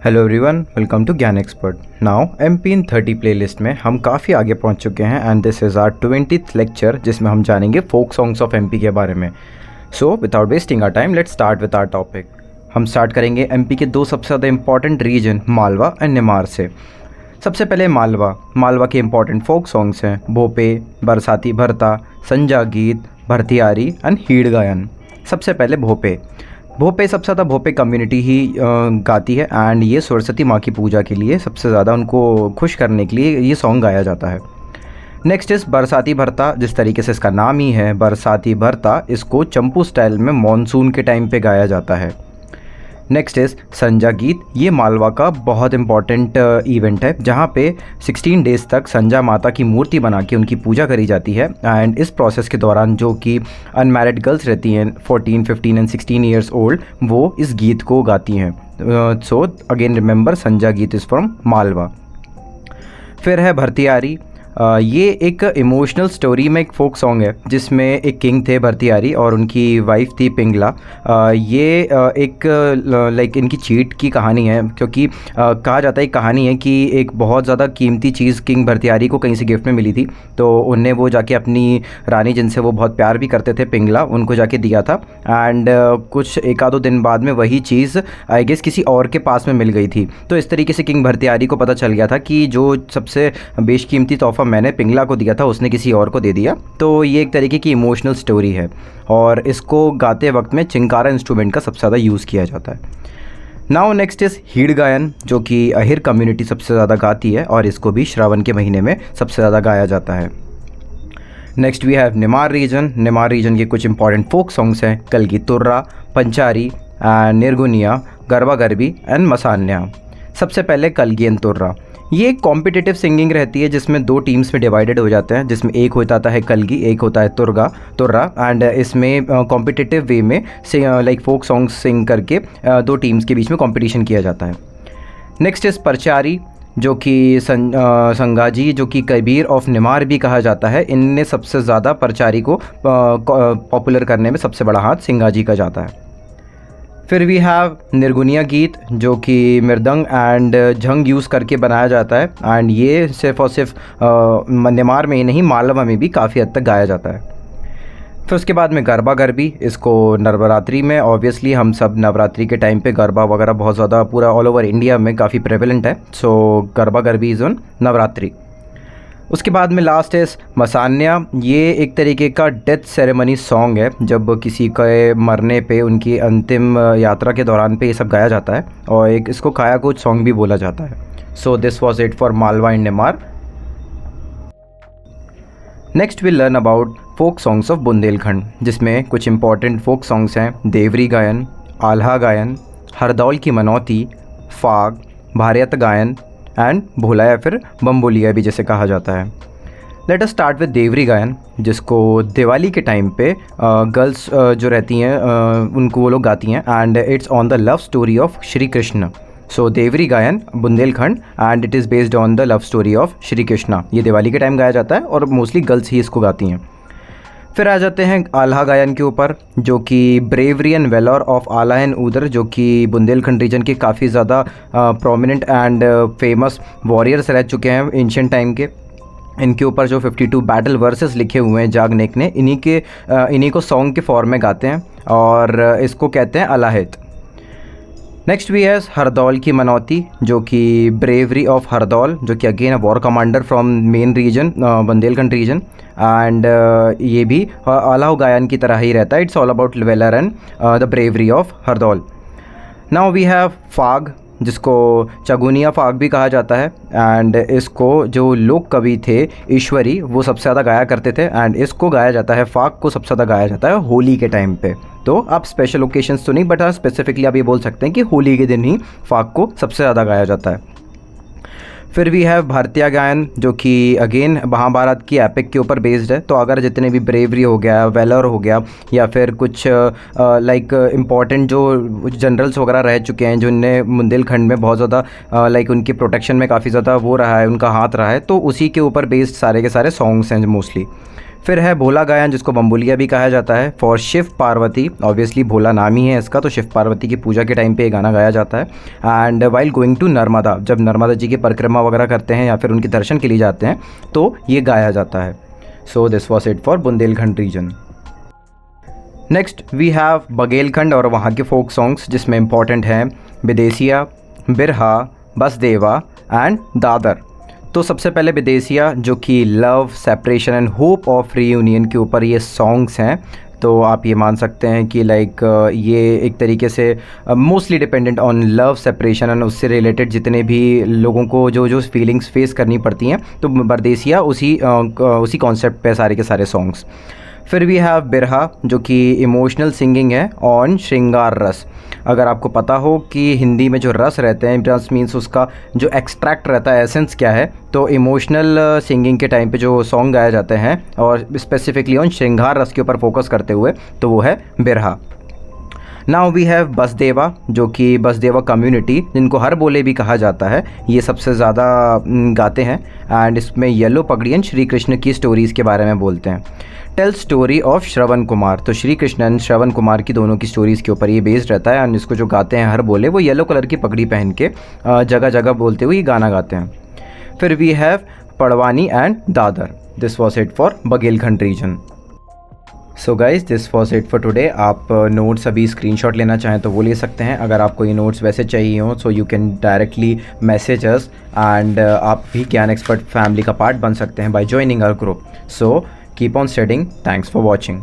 Hello everyone, welcome to Gyan expert. Now MP in 30 playlist में हम काफ़ी आगे पहुंच चुके हैं and this is our 20th lecture जिसमें हम जानेंगे फोक सॉन्ग्स ऑफ एमपी के बारे में। So without wasting our time let's start with our topic. हम स्टार्ट करेंगे एमपी के दो सबसे ज़्यादा important region Malwa and Nimar से। सबसे पहले मालवा के इंपॉर्टेंट फोक सॉन्ग्स हैं भोपे, बरसाती भरता, संजा गीत, भरतियारी एंड हीड़ गायन। सबसे पहले भोपे सबसे ज़्यादा भोपे कम्युनिटी ही गाती है एंड ये सरस्वती माँ की पूजा के लिए सबसे ज़्यादा उनको खुश करने के लिए ये सॉन्ग गाया जाता है। नेक्स्ट इस बरसाती भरता, जिस तरीके से इसका नाम ही है बरसाती भरता, इसको चंपू स्टाइल में मॉनसून के टाइम पे गाया जाता है। नेक्स्ट इज़ संजा गीत। ये मालवा का बहुत इंपॉर्टेंट इवेंट है जहाँ पे 16 डेज़ तक संजा माता की मूर्ति बना के उनकी पूजा करी जाती है एंड इस प्रोसेस के दौरान जो कि अनमैरिड गर्ल्स रहती हैं 14, 15 एंड 16 ईयर्स ओल्ड, वो इस गीत को गाती हैं। सो अगेन रिमेंबर, संजा गीत इज़ फ्रॉम मालवा। फिर है भरतियारी। ये एक इमोशनल स्टोरी में एक फोक सॉन्ग है जिसमें एक किंग थे भरतियारी और उनकी वाइफ थी पिंगला। ये एक लाइक इनकी चीट की कहानी है, क्योंकि कहा जाता है एक कहानी है कि एक बहुत ज़्यादा कीमती चीज़ किंग भरतियारी को कहीं से गिफ्ट में मिली थी, तो उनने वो जाके अपनी रानी जिनसे वो बहुत प्यार भी करते थे पिंगला, उनको जाके दिया था एंड कुछ एक आधो दिन बाद में वही चीज़ आई गेस किसी और के पास में मिल गई थी। तो इस तरीके से किंग भरतियारी को पता चल गया था कि जो सबसे बेशकीमती तोहफा मैंने पिंगला को दिया था उसने किसी और को दे दिया। तो ये एक तरीके की इमोशनल स्टोरी है और इसको गाते वक्त में चिंकारा इंस्ट्रूमेंट का सबसे ज़्यादा यूज़ किया जाता है। नाउ नेक्स्ट इज़ हीड़ गायन, जो कि अहिर कम्युनिटी सबसे ज़्यादा गाती है और इसको भी श्रावण के महीने में सबसे ज़्यादा गाया जाता है। Next we have Nimar region के कुछ इंपॉर्टेंट फोक सॉन्ग्स हैं कलगी तुर्रा, पंचारी, निर्गुनिया, गरबा गरबी एंड मसान्या। सबसे पहले कलगी तुर्रा। ये एक कॉम्पिटिटिव सिंगिंग रहती है जिसमें दो टीम्स में डिवाइडेड हो जाते हैं, जिसमें एक होता है कलगी, एक होता है तुर्रा एंड इसमें कॉम्पिटिटिव वे में लाइक फोक सॉन्ग्स सिंग करके दो टीम्स के बीच में कंपटीशन किया जाता है। नेक्स्ट इज़ परचारी, जो कि संगाजी, जो कि कबीर ऑफ निमार भी कहा जाता है। इनने सबसे ज़्यादा परचारी को पॉपुलर करने में सबसे बड़ा हाथ सिंगाजी का जाता है। फिर वी हैव निर्गुनिया गीत, जो कि मृदंग एंड झंग यूज़ करके बनाया जाता है एंड ये सिर्फ और सिर्फ निमार में ही नहीं मालवा में भी काफ़ी हद तक गाया जाता है। फिर उसके बाद में गरबा गरबी, इसको नवरात्रि में ऑब्वियसली हम सब नवरात्रि के टाइम पे गरबा वगैरह बहुत ज़्यादा पूरा ऑल ओवर इंडिया में काफ़ी प्रेवलेंट है। सो गरबा गरबी इज़ ऑन नवरात्रि। उसके बाद में लास्ट है मसान्या। ये एक तरीके का डेथ सेरेमनी सॉन्ग है, जब किसी के मरने पे उनकी अंतिम यात्रा के दौरान पे ये सब गाया जाता है और एक इसको काया कूच सॉन्ग भी बोला जाता है। So this was it for Malwa and Nimar. Next will learn about folk songs of Bundelkhand, जिसमें कुछ इंपॉर्टेंट फोक सॉन्ग्स हैं देवरी गायन, आल्हा गायन, हरदौल की मनौती, फाग, भारत गायन एंड भोला या फिर बम्बोलिया भी जैसे कहा जाता है। Let us start with Devri Gayan, जिसको दिवाली के टाइम पे गर्ल्स जो रहती हैं उनको वो लोग गाती हैं and it's on the love story of Shri Krishna. So Devri गायन Bundelkhand and it is based on the love story of Shri Krishna. ये दिवाली के टाइम गाया जाता है और मोस्टली गर्ल्स ही इसको गाती हैं। फिर आ जाते हैं आल्हा गायन के ऊपर, जो कि ब्रेवरी एंड वेलोर ऑफ आला एंड उदर, जो कि बुंदेलखंड रीजन के काफ़ी ज़्यादा प्रोमिनेंट एंड फेमस वॉरियर्स रह चुके हैं एंशिएंट टाइम के। इनके ऊपर जो 52 बैटल वर्सेस लिखे हुए हैं जागनेक ने, इन्हीं को सॉन्ग के फॉर्म में गाते हैं और इसको कहते हैं अलाहित। नेक्स्ट वी हैज़ हरदौल की मनौती, जो कि ब्रेवरी ऑफ हरदौल, जो कि again a war commander from main region Bundelkhand region and ये भी आल्हा गायन की तरह ही रहता है। It's all about valour and the bravery of Hardaul. Now we have Phag, जिसको चगुनिया फाग भी कहा जाता है एंड इसको जो लोक कवि थे ईश्वरी वो सबसे ज़्यादा गाया करते थे एंड इसको गाया जाता है, फाग को सबसे ज़्यादा गाया जाता है होली के टाइम पे। तो आप स्पेशल ओकेशंस तो नहीं, बट हाँ स्पेसिफिकली आप ये बोल सकते हैं कि होली के दिन ही फाग को सबसे ज़्यादा गाया जाता है। फिर भी है भारतीय गायन, जो कि अगेन महाभारत की एपिक के ऊपर बेस्ड है। तो अगर जितने भी ब्रेवरी हो गया, वेलर हो गया या फिर कुछ लाइक इम्पॉर्टेंट जो जनरल्स वगैरह रह चुके हैं जिनने बुंदेलखंड में बहुत ज़्यादा लाइक उनकी प्रोटेक्शन में काफ़ी ज़्यादा वो रहा है, उनका हाथ रहा है, तो उसी के ऊपर बेस्ड सारे के सारे सॉन्ग्स हैं मोस्टली। फिर है भोला गायन, जिसको बम्बुलिया भी कहा जाता है, फॉर शिव पार्वती। ऑब्वियसली भोला नाम ही है इसका, तो शिव पार्वती की पूजा के टाइम पे ये गाना गाया जाता है। And while going to Narmada, जब नर्मदा जी की परिक्रमा वगैरह करते हैं या फिर उनके दर्शन के लिए जाते हैं तो ये गाया जाता है। So this was it for Bundelkhand region. Next we have Baghelkhand और वहाँ के फोक सॉन्ग्स, जिसमें इंपॉर्टेंट हैं विदेशिया, बिरहा, बसदेवा एंड दादर। तो सबसे पहले विदेशिया, जो कि love, separation and hope of reunion के ऊपर ये सॉन्ग्स हैं। तो आप ये मान सकते हैं कि लाइक ये एक तरीके से mostly dependent on love, separation and उससे रिलेटेड जितने भी लोगों को जो जो फीलिंग्स फेस करनी पड़ती हैं, तो परदेसिया उसी कॉन्सेप्ट पे सारे के सारे सॉन्ग्स। फिर भी हैव बिरहा, जो कि इमोशनल सिंगिंग है ऑन श्रृंगार रस। अगर आपको पता हो कि हिंदी में जो रस रहते हैं, रस मीन्स उसका जो एक्सट्रैक्ट रहता है, एसेंस क्या है, तो इमोशनल सिंगिंग के टाइम पे जो सॉन्ग गाए जाते हैं और स्पेसिफिकली ऑन श्रृंगार रस के ऊपर फोकस करते हुए, तो वो है बिरहा। नाउ वी हैव बसदेवा, जो कि बसदेवा कम्युनिटी, जिनको हर बोले भी कहा जाता है, ये सबसे ज़्यादा गाते हैं। एंड इसमें येलो पगड़ियन श्री कृष्ण की स्टोरीज़ के बारे में बोलते हैं। Tell story of Shravan Kumar, तो श्री कृष्ण एंड श्रवण कुमार की दोनों की स्टोरीज़ के ऊपर ये बेस्ड रहता है। एंड इसको जो गाते हैं हर बोले, वो येलो कलर की पगड़ी पहन के जगह जगह बोलते हुए ये गाना गाते हैं। फिर we have Padwani and Dadar. This was it for Baghelkhand region. So guys this was it for today. आप नोट्स अभी स्क्रीनशॉट लेना चाहें तो वो ले सकते हैं। अगर आपको ये नोट्स वैसे चाहिए हो so you can directly message us, and आप भी ज्ञान एक्सपर्ट फैमिली का पार्ट बन सकते हैं by joining our group. So keep on studying. Thanks for watching.